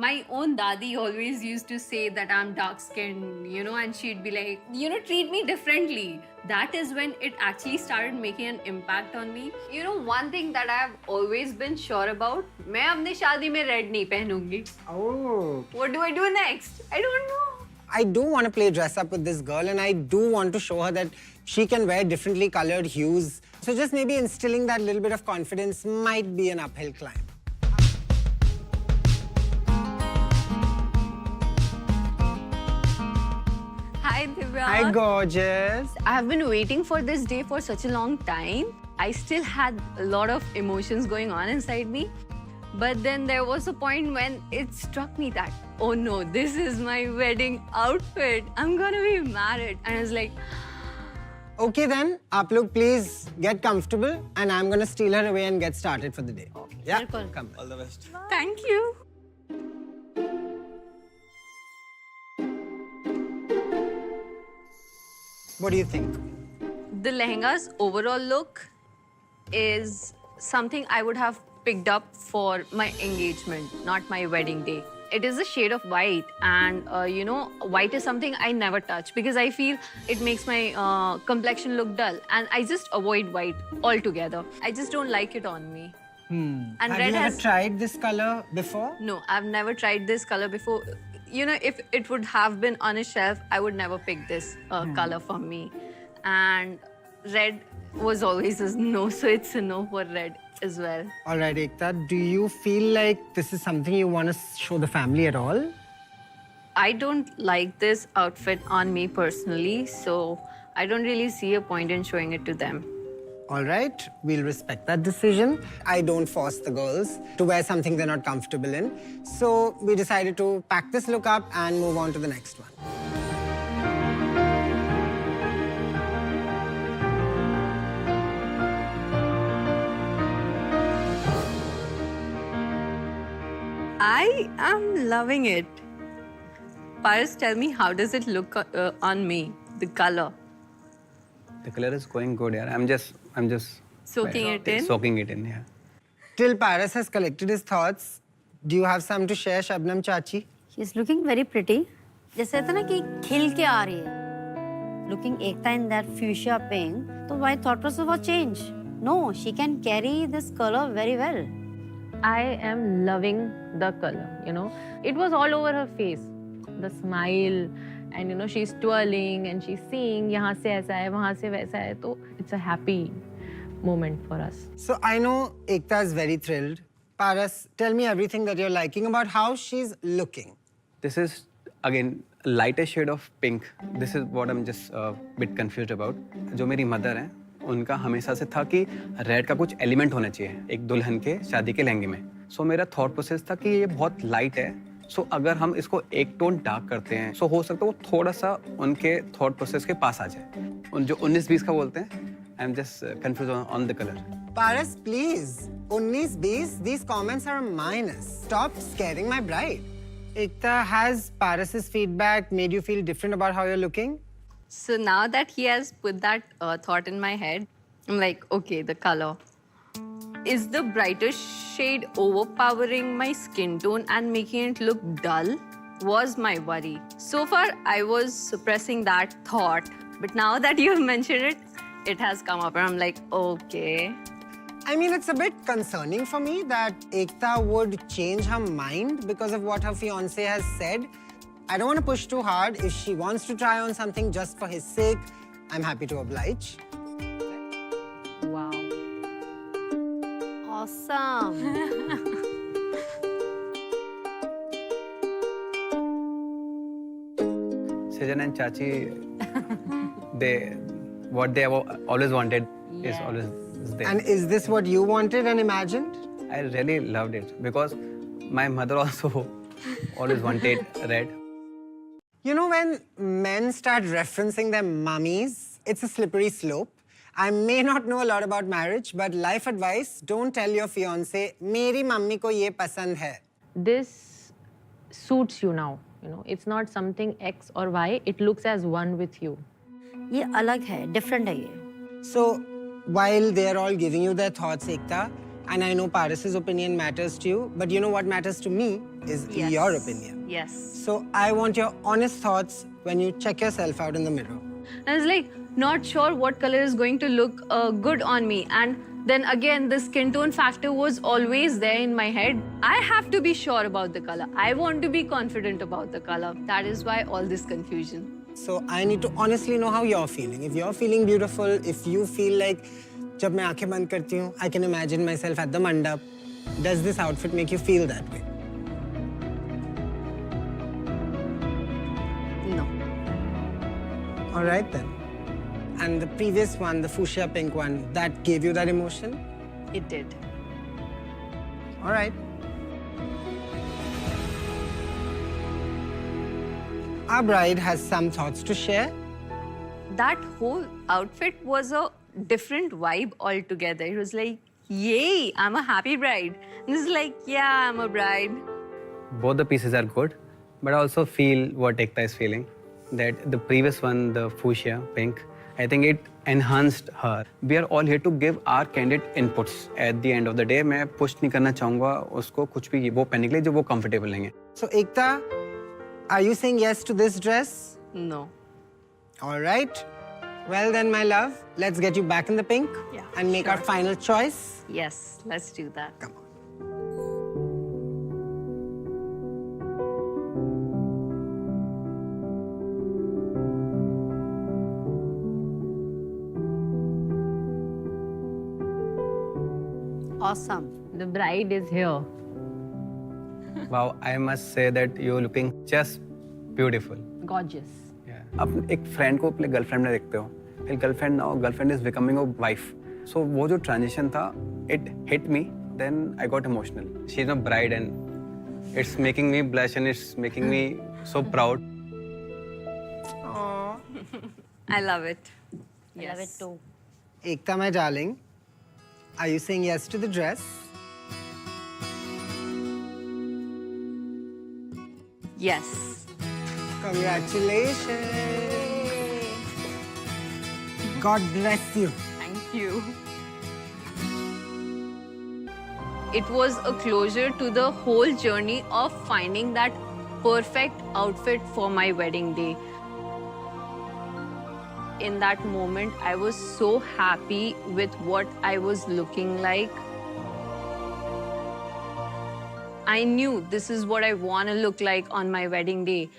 My own dadi always used to say that I'm dark skinned, and she'd be like, treat me differently. That is when it actually started making an impact on me. One thing that I've always been sure about, मैं अपने शादी में red नहीं पहनूंगी. Oh. What do I do next? I don't know. I do want to play dress up with this girl, and I do want to show her that she can wear differently colored hues. So just maybe instilling that little bit of confidence might be an uphill climb. Hi, Divya. Hi, gorgeous. I have been waiting for this day for such a long time. I still had a lot of emotions going on inside me. But then there was a point when it struck me that, oh no, this is my wedding outfit. I'm gonna be married. And I was like, Okay then, aap log please get comfortable, and I'm gonna steal her away and get started for the day. Yeah, Bilkul. come. All the best. thank you. What do you think? The lehenga's overall look is something I would have picked up for my engagement, not my wedding day. It is a shade of white, and white is something I never touch because I feel it makes my complexion look dull, and I just avoid white altogether. I just don't like it on me. And Have red you ever has tried this color before? no, I've never tried this color before. If it would have been on a shelf, I would never pick this color for me. And red was always a no, so it's a no for red as well. All right, Ekta, do you feel like this is something you want to show the family at all? I don't like this outfit on me personally, so I don't really see a point in showing it to them. All right, we'll respect that decision. I don't force the girls to wear something they're not comfortable in. So we decided to pack this look up and move on to the next one. I am loving it. Paris, tell me, how does it look on me, the color? The color is going good, yeah. I'm just Soaking it in? Soaking it in, yeah. Till Paris has collected his thoughts, do you have some to share, Shabnam Chachi? She's looking very pretty. जैसे था ना कि खिल के आ रही है. Looking Ekta in that fuchsia pink, तो my thought process was changed. No, she can carry this color very well. I am loving the color, It was all over her face. The smile, and she's twirling and she's seeing, यहाँ से ऐसा है, वहाँ से वैसा है. So it's a happy moment for us. So I know Ekta is very thrilled. Paras, tell me everything that you're liking about how she's looking. This is, again, a lighter shade of pink. This is what I'm just a bit confused about. जो मेरी mother है, उनका हमेशा से था कि red का कुछ एलिमेंट होना चाहिए एक दुल्हन के शादी के लहंगे में. सो मेरा थॉट प्रोसेस था कि ये बहुत लाइट है. सो अगर हम इसको एक टोन डार्क करते हैं, सो हो सकता है वो थोड़ा सा उनके थॉट प्रोसेस के पास आ जाए. उन जो 19-20 का बोलते हैं, I am just confuse on the colour. Paras, please. 19-20, these comments are a minus. Stop scaring my bride. Ekta, has Paras's feedback made you feel different about how you're looking? So now that he has put that thought in my head, I'm like, okay, the color. Is the brighter shade overpowering my skin tone and making it look dull? Was my worry. So far, I was suppressing that thought. But now that you've mentioned it, it has come up and I'm like, okay. I mean, it's a bit concerning for me that Ekta would change her mind because of what her fiancé has said. I don't want to push too hard. If she wants to try on something just for his sake, I'm happy to oblige. Wow. Awesome. Sejan and Chachi, what they have always wanted is always there. And is this what you wanted and imagined? I really loved it because my mother also always wanted red. You know, when men start referencing their mummies, it's a slippery slope. I may not know a lot about marriage, but life advice, don't tell your fiancé, मेरी mummy को ये पसंद है. This suits you now, It's not something X or Y. It looks as one with you. ये अलग है, different है ये. So, while they're all giving you their thoughts, Ekta, And I know Paris's opinion matters to you, but you know what matters to me is Yes. your opinion. Yes. So I want your honest thoughts when you check yourself out in the mirror. I was like, not sure what color is going to look good on me. And then again, the skin tone factor was always there in my head. I have to be sure about the color. I want to be confident about the color. That is why all this confusion. So I need to honestly know how you're feeling. If you're feeling beautiful, if you feel like, जब मैं आंखें बंद करती हूँ, I can imagine myself at the mandap. Does this outfit make you feel that way? No. All right then. And the previous one, the fuchsia pink one, that gave you that emotion? It did. All right. Our bride has some thoughts to share. That whole outfit was a different vibe altogether. It was like, yay, I'm a happy bride. And this is like, yeah, I'm a bride. Both the pieces are good, but I also feel what Ekta is feeling. That the previous one, the fuchsia pink, I think it enhanced her. We are all here to give our candid inputs. At the end of the day, मैं push नहीं करना चाहूँगा उसको कुछ भी वो पहनने के लिए जो वो comfortable नहीं है. So Ekta, are you saying yes to this dress? No. All right. Well then, my love, let's get you back in the pink and make our final choice. Yes, let's do that. Come on. Awesome. The bride is here. Wow, I must say that you're looking just beautiful. Gorgeous. अब एक friend को अपने girlfriend में देखते हो, फिर girlfriend now girlfriend is becoming a wife. So वो जो ट्रांजिशन था, it hit me, then I got emotional. She is a bride and it's making me blush and it's making me so proud. I love it. I love it too. Ekta, my darling, are you saying yes to the dress? Yes. Congratulations. God bless you. Thank you. It was a closure to the whole journey of finding that perfect outfit for my wedding day. In that moment, I was so happy with what I was looking like. I knew this is what I want to look like on my wedding day.